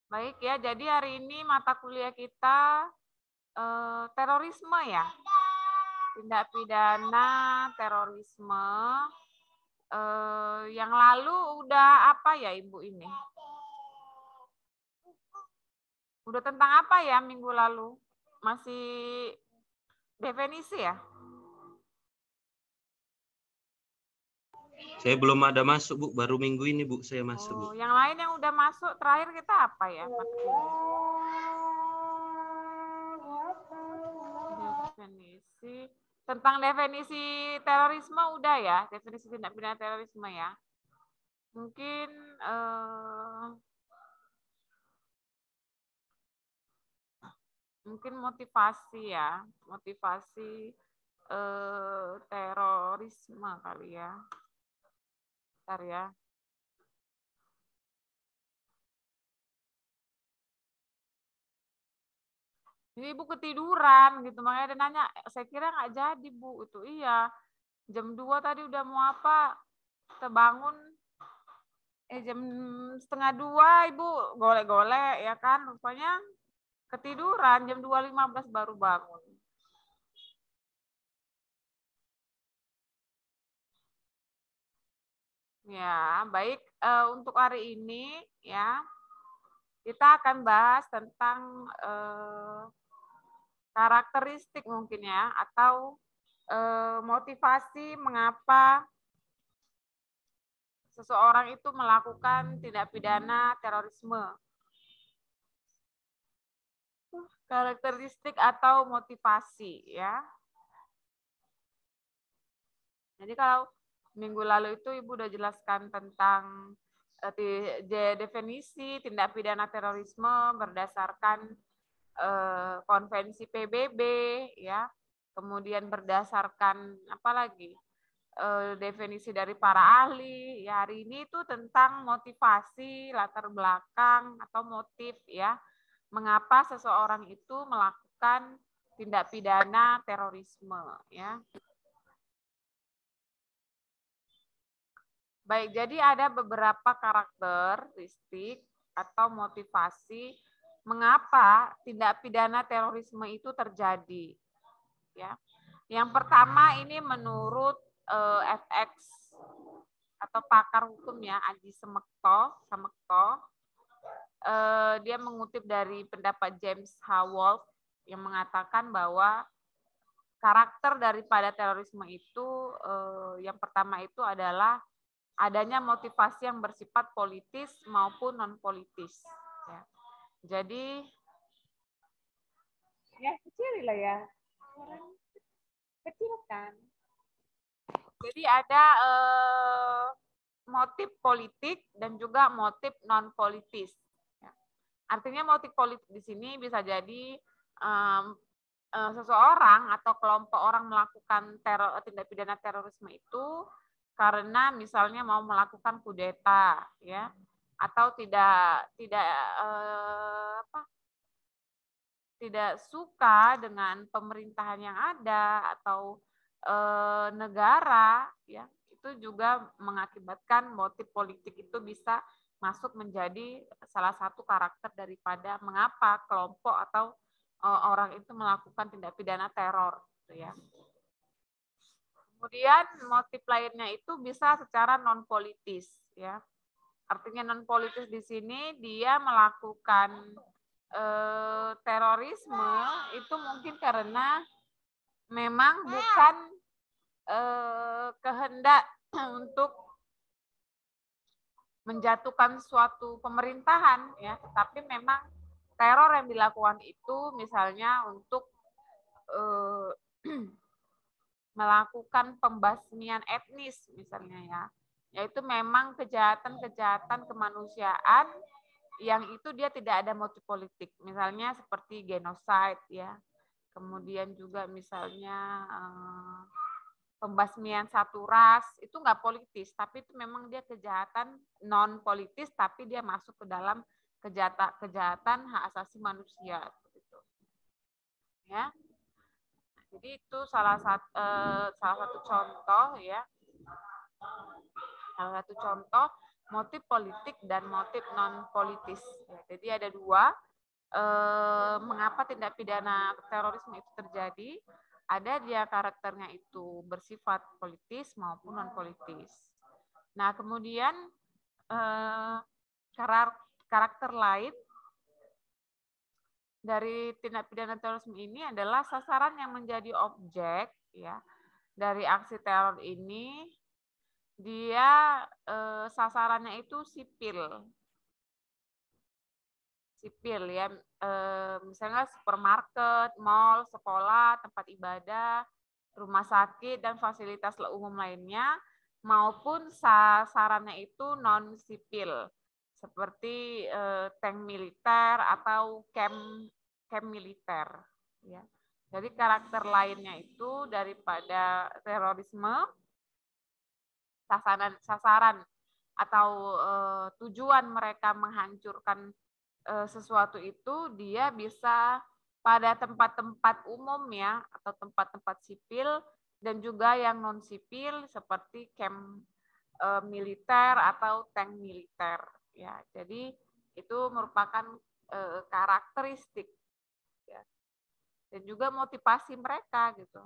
Baik ya, jadi hari ini mata kuliah kita terorisme ya. Tindak pidana terorisme. Yang lalu udah apa ya Ibu ini? Udah tentang apa ya minggu lalu? Masih definisi ya? Saya belum ada masuk, Bu. Baru minggu ini, Bu, saya masuk, Bu. Yang lain yang udah masuk terakhir kita apa ya? Definisi. Tentang definisi terorisme udah ya? Definisi tindak pidana terorisme ya? Mungkin motivasi ya, motivasi terorisme kali ya. Bentar ya. Ini Ibu ketiduran gitu, makanya dia nanya, saya kira nggak jadi Bu, itu iya. Jam 2 tadi udah mau apa, kita bangun, jam 1:30 Ibu golek-golek ya kan, rupanya ketiduran, jam 2:15 baru bangun. Ya, baik, untuk hari ini ya, kita akan bahas tentang karakteristik mungkin ya, atau motivasi mengapa seseorang itu melakukan tindak pidana terorisme. Karakteristik atau motivasi ya. Jadi kalau minggu lalu itu Ibu udah jelaskan tentang definisi tindak pidana terorisme berdasarkan konvensi PBB ya. Kemudian berdasarkan apa lagi? Definisi dari para ahli. Ya, hari ini itu tentang motivasi, latar belakang atau motif ya. Mengapa seseorang itu melakukan tindak pidana terorisme ya. Baik, jadi ada beberapa karakteristik atau motivasi mengapa tindak pidana terorisme itu terjadi. Ya. Yang pertama ini menurut FX atau pakar hukum ya, Aji Semekto, dia mengutip dari pendapat James H. Wolf yang mengatakan bahwa karakter daripada terorisme itu yang pertama itu adalah adanya motivasi yang bersifat politis maupun non politis. Ya. Jadi ya kecil lah ya, kecil kan. Jadi ada motif politik dan juga motif non politis. Ya. Artinya motif politik di sini bisa jadi seseorang atau kelompok orang melakukan tindak pidana terorisme itu karena misalnya mau melakukan kudeta ya, atau tidak suka dengan pemerintahan yang ada atau negara ya, itu juga mengakibatkan motif politik itu bisa masuk menjadi salah satu karakter daripada mengapa kelompok atau orang itu melakukan tindak pidana teror gitu ya. Kemudian motif lainnya itu bisa secara non politis ya. Artinya non politis di sini dia melakukan terorisme itu mungkin karena memang bukan kehendak untuk menjatuhkan suatu pemerintahan ya, tetapi memang teror yang dilakukan itu misalnya untuk melakukan pembasmian etnis misalnya ya, yaitu memang kejahatan-kejahatan kemanusiaan yang itu dia tidak ada motif politik, misalnya seperti genocide ya, kemudian juga misalnya pembasmian satu ras itu nggak politis, tapi itu memang dia kejahatan non politis, tapi dia masuk ke dalam kejahatan hak asasi manusia, gitu. Ya. Jadi itu salah satu contoh ya. Salah satu contoh motif politik dan motif non politis. Ya, jadi ada dua. Mengapa tindak pidana terorisme itu terjadi? Ada dia karakternya itu bersifat politis maupun non politis. Nah, kemudian karakter lain dari tindak pidana terorisme ini adalah sasaran yang menjadi objek ya dari aksi teror ini, dia sasarannya itu sipil ya, misalnya supermarket, mall, sekolah, tempat ibadah, rumah sakit dan fasilitas umum lainnya, maupun sasarannya itu non sipil seperti tank militer atau camp militer ya. Jadi karakter lainnya itu daripada terorisme, sasaran atau tujuan mereka menghancurkan sesuatu itu, dia bisa pada tempat-tempat umum ya, atau tempat-tempat sipil dan juga yang non sipil seperti camp militer atau tank militer ya. Jadi itu merupakan karakteristik ya, dan juga motivasi mereka gitu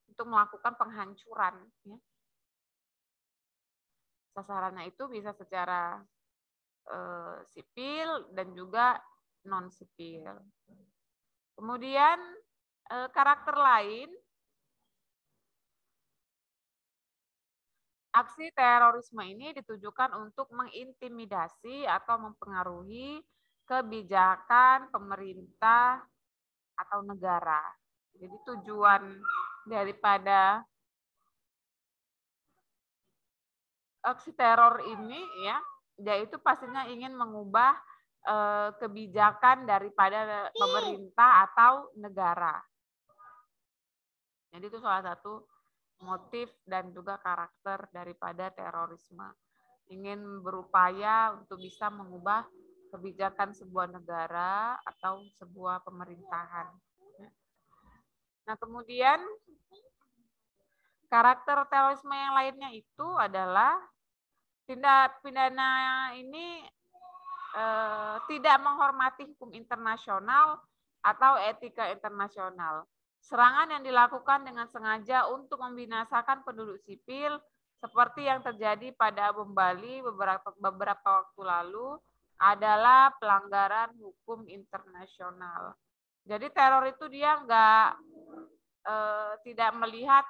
untuk melakukan penghancuran ya. Sasarannya itu bisa secara sipil dan juga non sipil. Kemudian karakter lain, aksi terorisme ini ditujukan untuk mengintimidasi atau mempengaruhi kebijakan pemerintah atau negara. Jadi tujuan daripada aksi teror ini ya, yaitu pastinya ingin mengubah kebijakan daripada pemerintah atau negara. Jadi itu salah satu motif dan juga karakter daripada terorisme. Ingin berupaya untuk bisa mengubah kebijakan sebuah negara atau sebuah pemerintahan. Nah, kemudian karakter terorisme yang lainnya itu adalah tindak pidana ini tidak menghormati hukum internasional atau etika internasional. Serangan yang dilakukan dengan sengaja untuk membinasakan penduduk sipil seperti yang terjadi pada bom Bali beberapa waktu lalu adalah pelanggaran hukum internasional. Jadi teror itu dia tidak melihat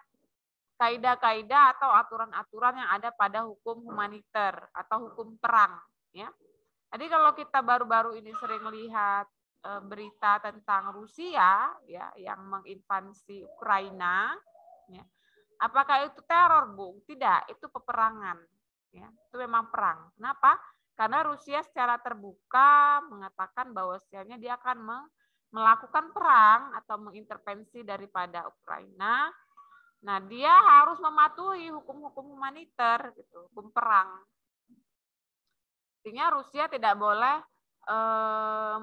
kaidah-kaidah atau aturan-aturan yang ada pada hukum humaniter atau hukum perang ya. Jadi kalau kita baru-baru ini sering lihat berita tentang Rusia ya yang menginvasi Ukraina ya. Apakah itu teror, Bung? Tidak, itu peperangan ya. Itu memang perang. Kenapa? Karena Rusia secara terbuka mengatakan bahwasanya dia akan melakukan perang atau mengintervensi daripada Ukraina. Nah, dia harus mematuhi hukum-hukum humaniter gitu, hukum perang. Artinya Rusia tidak boleh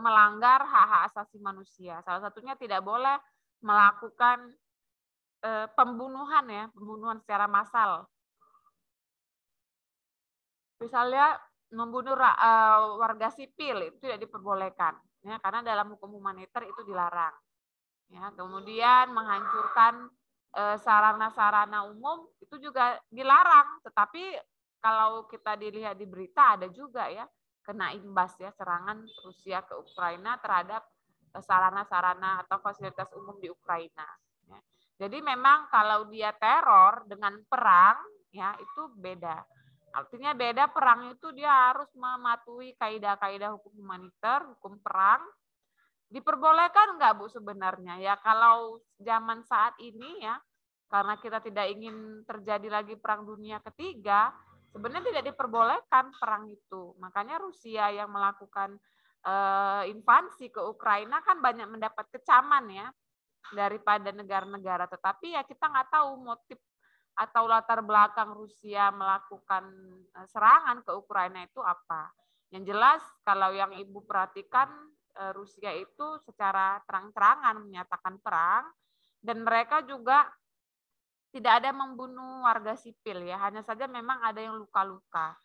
melanggar hak-hak asasi manusia. Salah satunya tidak boleh melakukan pembunuhan ya, pembunuhan secara massal. Misalnya membunuh warga sipil itu tidak diperbolehkan, ya, karena dalam hukum humaniter itu dilarang. Ya, kemudian menghancurkan sarana-sarana umum itu juga dilarang, tetapi kalau kita dilihat di berita ada juga ya kena imbas ya serangan Rusia ke Ukraina terhadap sarana-sarana atau fasilitas umum di Ukraina. Ya. Jadi memang kalau dia teror dengan perang ya itu beda. Artinya beda, perang itu dia harus mematuhi kaidah-kaidah hukum humaniter, hukum perang. Diperbolehkan enggak Bu sebenarnya? Ya kalau zaman saat ini ya, karena kita tidak ingin terjadi lagi perang dunia ketiga, sebenarnya tidak diperbolehkan perang itu. Makanya Rusia yang melakukan invasi ke Ukraina kan banyak mendapat kecaman ya daripada negara-negara. Tetapi ya kita nggak tahu motif atau latar belakang Rusia melakukan serangan ke Ukraina itu apa. Yang jelas kalau yang Ibu perhatikan Rusia itu secara terang-terangan menyatakan perang dan mereka juga tidak ada membunuh warga sipil ya, hanya saja memang ada yang luka-luka.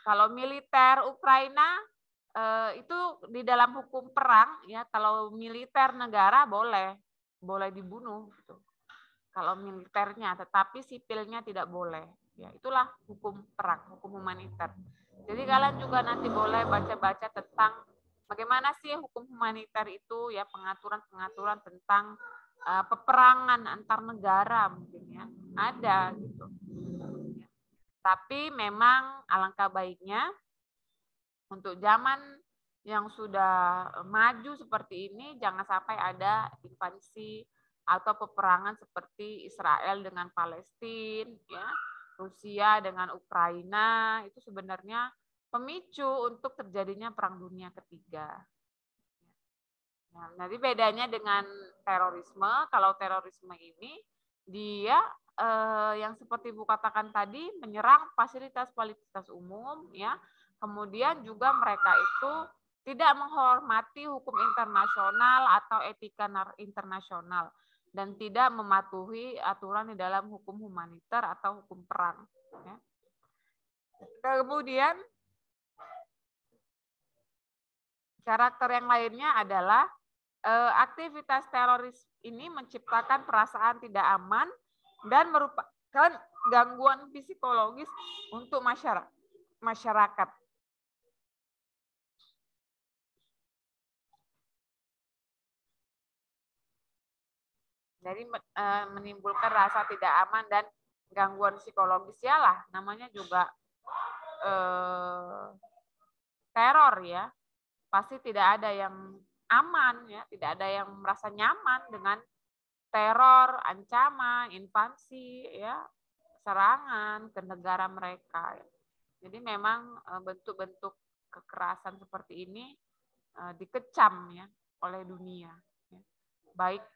Kalau militer Ukraina itu di dalam hukum perang ya, kalau militer negara boleh dibunuh gitu. Kalau militernya, tetapi sipilnya tidak boleh. Ya, itulah hukum perang, hukum humaniter. Jadi kalian juga nanti boleh baca-baca tentang bagaimana sih hukum humaniter itu ya, pengaturan-pengaturan tentang peperangan antar negara mungkin ya. Ada gitu. Tapi memang alangkah baiknya untuk zaman yang sudah maju seperti ini jangan sampai ada invasi atau peperangan seperti Israel dengan Palestina, ya, Rusia dengan Ukraina, itu sebenarnya pemicu untuk terjadinya Perang Dunia Ketiga. Nah, nanti bedanya dengan terorisme, kalau terorisme ini dia yang seperti Bu katakan tadi menyerang fasilitas-fasilitas umum, ya. Kemudian juga mereka itu tidak menghormati hukum internasional atau etika internasional dan tidak mematuhi aturan di dalam hukum humaniter atau hukum perang. Ya. Kemudian karakter yang lainnya adalah aktivitas teroris ini menciptakan perasaan tidak aman dan merupakan gangguan psikologis untuk masyarakat. Jadi menimbulkan rasa tidak aman dan gangguan psikologis, ya lah, namanya juga teror ya. Pasti tidak ada yang aman ya, tidak ada yang merasa nyaman dengan teror, ancaman, invasi ya, serangan ke negara mereka. Jadi memang bentuk-bentuk kekerasan seperti ini dikecam ya oleh dunia. Baik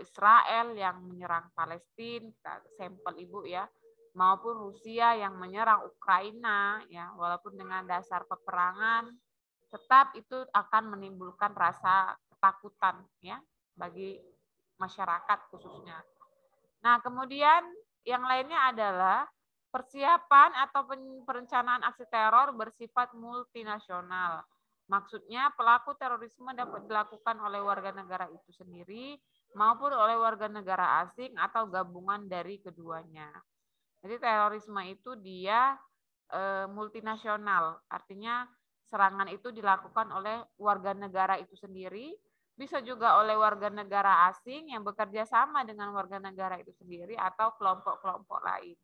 Israel yang menyerang Palestina, sampel Ibu ya, maupun Rusia yang menyerang Ukraina ya, walaupun dengan dasar peperangan, tetap itu akan menimbulkan rasa ketakutan ya bagi masyarakat khususnya. Nah, kemudian yang lainnya adalah persiapan atau perencanaan aksi teror bersifat multinasional. Maksudnya pelaku terorisme dapat dilakukan oleh warga negara itu sendiri maupun oleh warga negara asing atau gabungan dari keduanya. Jadi terorisme itu dia multinasional, artinya serangan itu dilakukan oleh warga negara itu sendiri, bisa juga oleh warga negara asing yang bekerja sama dengan warga negara itu sendiri atau kelompok-kelompok lain.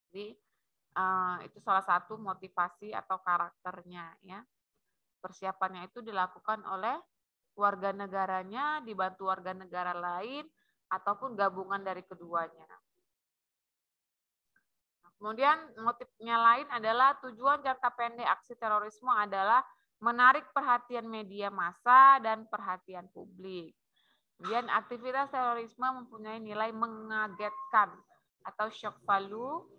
Jadi itu salah satu motivasi atau karakternya ya. Persiapannya itu dilakukan oleh warga negaranya dibantu warga negara lain ataupun gabungan dari keduanya. Kemudian motifnya lain adalah tujuan jangka pendek aksi terorisme adalah menarik perhatian media massa dan perhatian publik. Kemudian aktivitas terorisme mempunyai nilai mengagetkan atau shock value,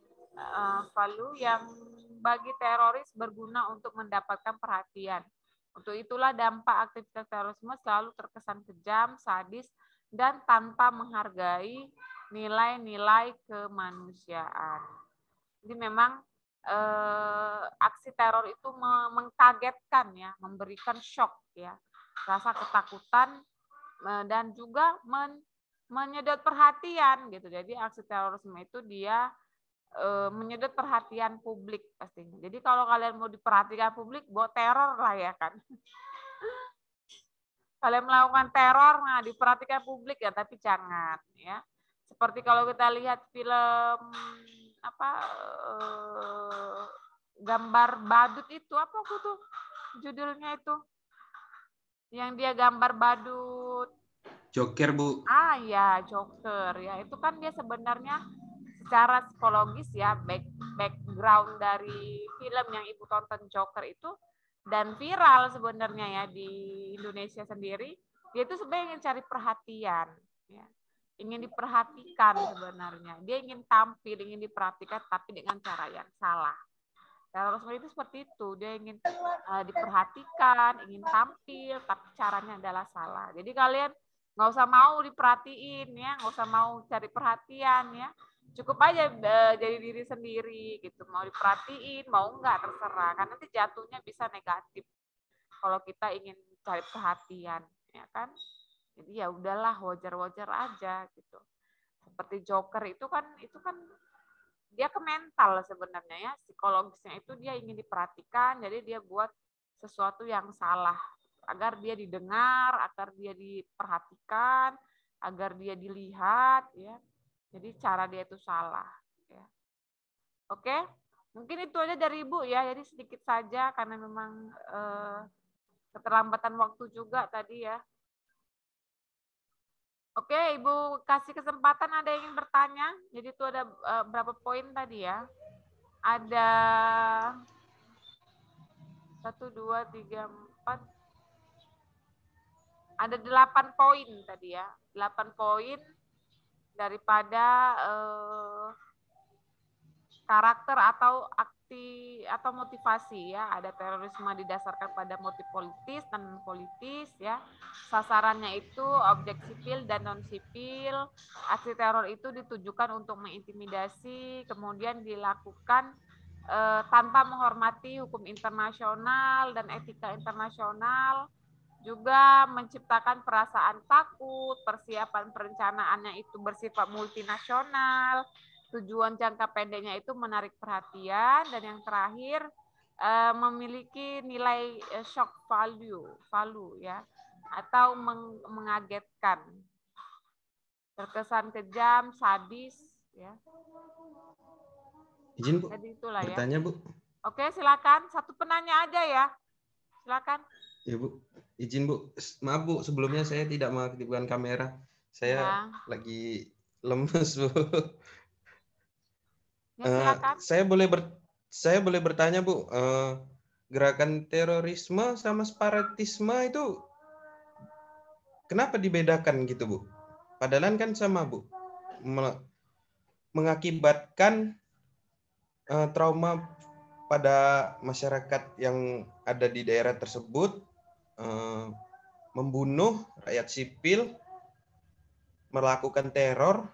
yang bagi teroris berguna untuk mendapatkan perhatian. Untuk itulah dampak aktivitas terorisme selalu terkesan kejam, sadis, dan tanpa menghargai nilai-nilai kemanusiaan. Jadi memang aksi teror itu mengkagetkan ya, memberikan shock ya, rasa ketakutan dan juga menyedot perhatian gitu. Jadi aksi terorisme itu dia menyedot perhatian publik pastinya. Jadi kalau kalian mau diperhatikan publik, buat teror lah ya kan. Kalian melakukan teror, nah diperhatikan publik ya, tapi jangan ya. Seperti kalau kita lihat film gambar badut itu, apa tuh judulnya itu? Yang dia gambar badut. Joker, Bu. Ah ya, Joker ya. Itu kan dia sebenarnya secara psikologis ya, background dari film yang Ibu tonton Joker itu dan viral sebenarnya ya di Indonesia sendiri, dia itu sebenarnya ingin cari perhatian ya. Ingin diperhatikan sebenarnya. Dia ingin tampil, ingin diperhatikan tapi dengan cara yang salah. Terorisme itu seperti itu, dia ingin diperhatikan, ingin tampil, tapi caranya adalah salah. Jadi kalian nggak usah mau diperhatiin ya, nggak usah mau cari perhatian ya. cukup aja jadi diri sendiri gitu, mau diperhatiin mau enggak terserah, karena nanti jatuhnya bisa negatif kalau kita ingin cari perhatian, ya kan. Jadi ya udahlah, wajar-wajar aja gitu. Seperti Joker itu kan dia ke mental sebenarnya ya, psikologisnya itu dia ingin diperhatikan, jadi dia buat sesuatu yang salah agar dia didengar, agar dia diperhatikan, agar dia dilihat ya. Jadi cara dia itu salah ya. Oke, mungkin itu aja dari Ibu ya, jadi sedikit saja karena memang keterlambatan waktu juga tadi ya. Oke, Ibu kasih kesempatan ada yang ingin bertanya. Jadi itu ada berapa poin tadi ya? Ada 1, 2, 3, 4. Ada 8 poin tadi ya. 8 poin daripada karakter atau atau motivasi ya. Ada terorisme didasarkan pada motif politis dan non politis ya. Sasarannya itu objek sipil dan non sipil. Aksi teror itu ditujukan untuk mengintimidasi, kemudian dilakukan tanpa menghormati hukum internasional dan etika internasional. Juga menciptakan perasaan takut, persiapan perencanaannya itu bersifat multinasional, tujuan jangka pendeknya itu menarik perhatian, dan yang terakhir memiliki nilai shock value ya, atau mengagetkan, terkesan kejam, sadis ya. Izin Bu, jadi itulah bertanya ya. Bu. Oke, silakan, satu penanya aja ya, silakan. Ya Bu, izin Bu, maaf Bu, sebelumnya saya tidak mengaktifkan kamera, saya lagi lemes Bu. Ya, silakan. Saya boleh bertanya Bu, gerakan terorisme sama separatisme itu kenapa dibedakan gitu Bu? Padahal kan sama Bu, mengakibatkan trauma pada masyarakat yang ada di daerah tersebut, membunuh rakyat sipil, melakukan teror,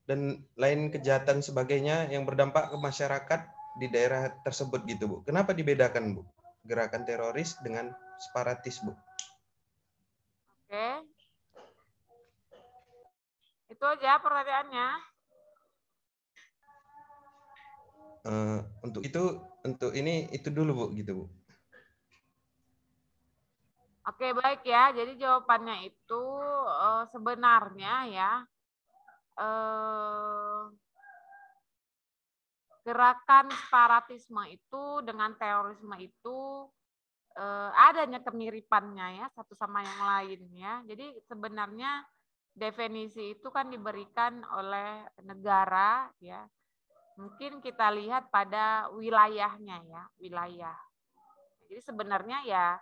dan lain kejahatan sebagainya yang berdampak ke masyarakat di daerah tersebut gitu Bu. Kenapa dibedakan Bu? Gerakan teroris dengan separatis Bu. Oke. Itu aja pertanyaannya. Untuk ini itu dulu Bu gitu Bu. Oke, baik ya. Jadi jawabannya itu sebenarnya ya gerakan separatisme itu dengan terorisme itu adanya kemiripannya ya satu sama yang lain ya. Jadi sebenarnya definisi itu kan diberikan oleh negara ya. Mungkin kita lihat pada wilayahnya ya, wilayah. Jadi sebenarnya ya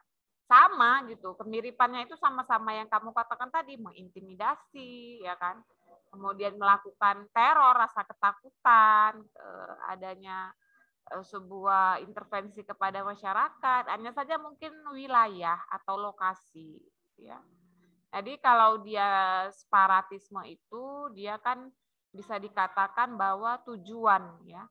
sama gitu, kemiripannya itu sama-sama yang kamu katakan tadi, mengintimidasi ya kan, kemudian melakukan teror, rasa ketakutan, adanya sebuah intervensi kepada masyarakat, hanya saja mungkin wilayah atau lokasi ya. Jadi kalau dia separatisme itu dia kan bisa dikatakan bahwa tujuan ya,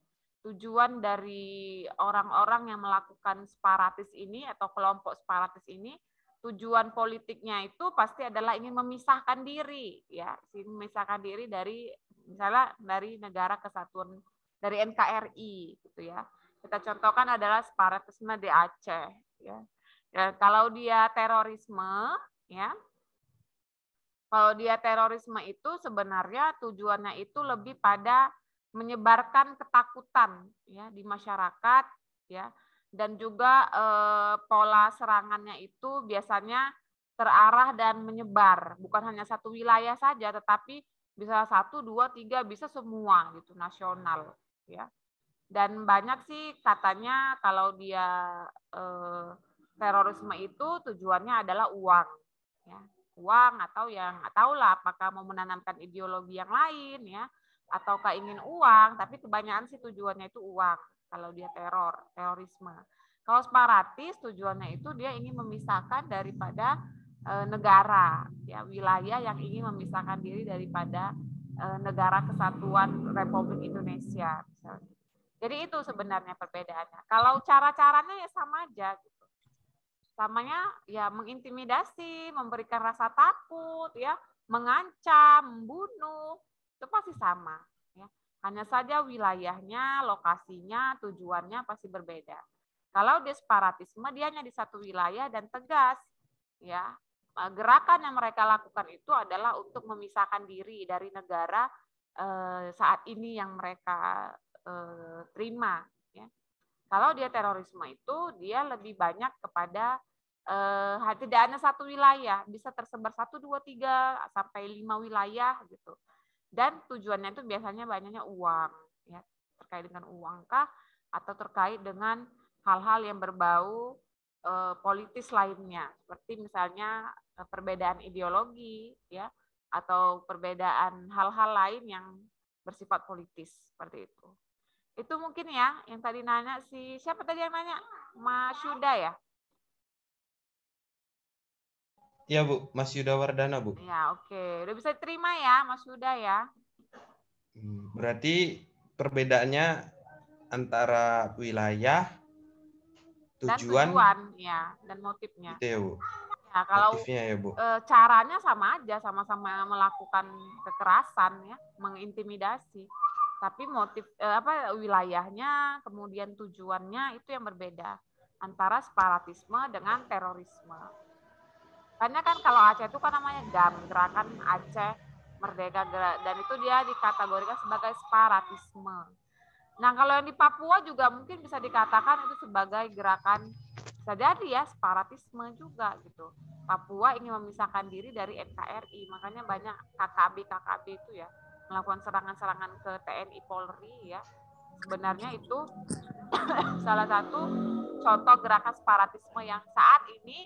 tujuan dari orang-orang yang melakukan separatis ini atau kelompok separatis ini, tujuan politiknya itu pasti adalah ingin memisahkan diri ya, memisahkan diri dari misalnya dari negara kesatuan, dari NKRI gitu ya. Kita contohkan adalah separatisme di Aceh ya. Dan kalau dia terorisme ya, kalau dia terorisme itu sebenarnya tujuannya itu lebih pada menyebarkan ketakutan ya di masyarakat ya, dan juga pola serangannya itu biasanya terarah dan menyebar, bukan hanya satu wilayah saja, tetapi bisa 1, 2, 3, bisa semua gitu, nasional ya. Dan banyak sih katanya kalau dia terorisme itu tujuannya adalah uang ya, uang, atau yang nggak tahu lah apakah mau menanamkan ideologi yang lain ya, ataukah ingin uang, tapi kebanyakan sih tujuannya itu uang kalau dia terorisme. Kalau separatis tujuannya itu dia ingin memisahkan daripada negara ya, wilayah yang ingin memisahkan diri daripada Negara Kesatuan Republik Indonesia misalnya. Jadi itu sebenarnya perbedaannya. Kalau cara-caranya ya sama aja gitu. Samanya ya mengintimidasi, memberikan rasa takut, ya, mengancam, membunuh, itu pasti sama. Ya. Hanya saja wilayahnya, lokasinya, tujuannya pasti berbeda. Kalau dia separatisme, dia hanya di satu wilayah dan tegas. Ya, gerakan yang mereka lakukan itu adalah untuk memisahkan diri dari negara saat ini yang mereka terima. Ya. Kalau dia terorisme itu dia lebih banyak kepada tidak hanya satu wilayah, bisa tersebar 1, 2, 3 sampai 5 wilayah gitu. Dan tujuannya itu biasanya banyaknya uang, ya, terkait dengan uang kah atau terkait dengan hal-hal yang berbau politis lainnya, seperti misalnya perbedaan ideologi, ya, atau perbedaan hal-hal lain yang bersifat politis seperti itu. Itu mungkin ya, yang tadi nanya siapa tadi yang nanya? Mas Yuda ya? Iya Bu, Mas Yuda Wardana Bu. Ya oke, udah bisa terima ya Mas Yuda ya. Berarti perbedaannya antara wilayah, Dan tujuan, tujuan ya, dan motifnya. itu ya Bu. Ya kalau Motifnya ya Bu. caranya sama aja, sama-sama melakukan kekerasan ya, mengintimidasi. Tapi motif wilayahnya, kemudian tujuannya itu yang berbeda antara separatisme dengan terorisme. Karena kan kalau Aceh itu kan namanya GAM, Gerakan Aceh Merdeka, dan itu dia dikategorikan sebagai separatisme. Nah, kalau yang di Papua juga mungkin bisa dikatakan itu sebagai gerakan, bisa jadi ya separatisme juga gitu. Papua ingin memisahkan diri dari NKRI, makanya banyak KKB itu ya melakukan serangan-serangan ke TNI Polri ya. Sebenarnya itu salah satu contoh gerakan separatisme yang saat ini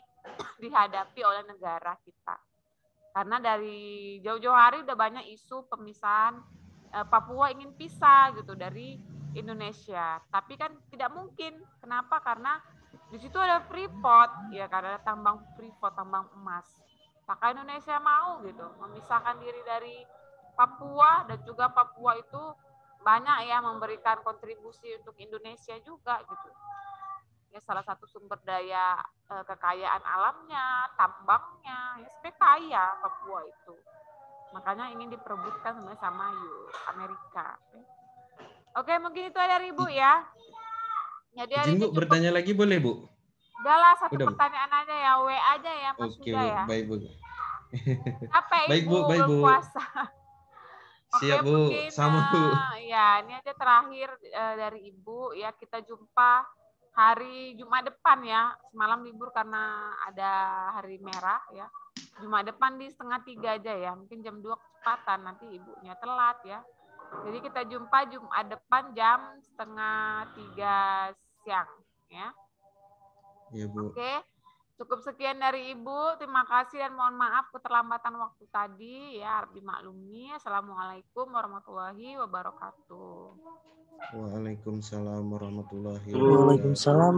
dihadapi oleh negara kita. Karena dari jauh-jauh hari udah banyak isu pemisahan Papua ingin pisah gitu dari Indonesia. Tapi kan tidak mungkin. Kenapa? Karena di situ ada Freeport, ya karena ada tambang Freeport, tambang emas. Maka Indonesia mau gitu memisahkan diri dari Papua, dan juga Papua itu banyak ya memberikan kontribusi untuk Indonesia juga gitu. Ya salah satu sumber daya kekayaan alamnya, tambangnya, ya sebenarnya kaya Papua itu. Makanya ingin diperebutkan sebenarnya sama Amerika. Oke, mungkin itu dari Ibu ya. Jadi hari Izin ini Bu, cukup. bertanya lagi boleh Bu? Udahlah, satu Udah Bu. pertanyaan aja ya, W aja ya Mas Oke Yuda Bu, ya. baik Bu. Capek Baik Ibu, Bu, baik belum Bu. puasa. Oke, Siap Bu, mungkin sama Bu. ya ini aja terakhir dari Ibu ya, kita jumpa hari Jumat depan ya. Semalam libur karena ada hari merah ya. Jumat depan di 2:30 aja ya. Mungkin jam 2 kecepatan, nanti ibunya telat ya. Jadi kita jumpa Jumat depan jam 2:30 siang ya. Ya Bu. Oke. Cukup sekian dari Ibu. Terima kasih dan mohon maaf keterlambatan waktu tadi ya, harap dimaklumi. Assalamualaikum warahmatullahi wabarakatuh. Waalaikumsalam warahmatullahi wabarakatuh. Waalaikumsalam.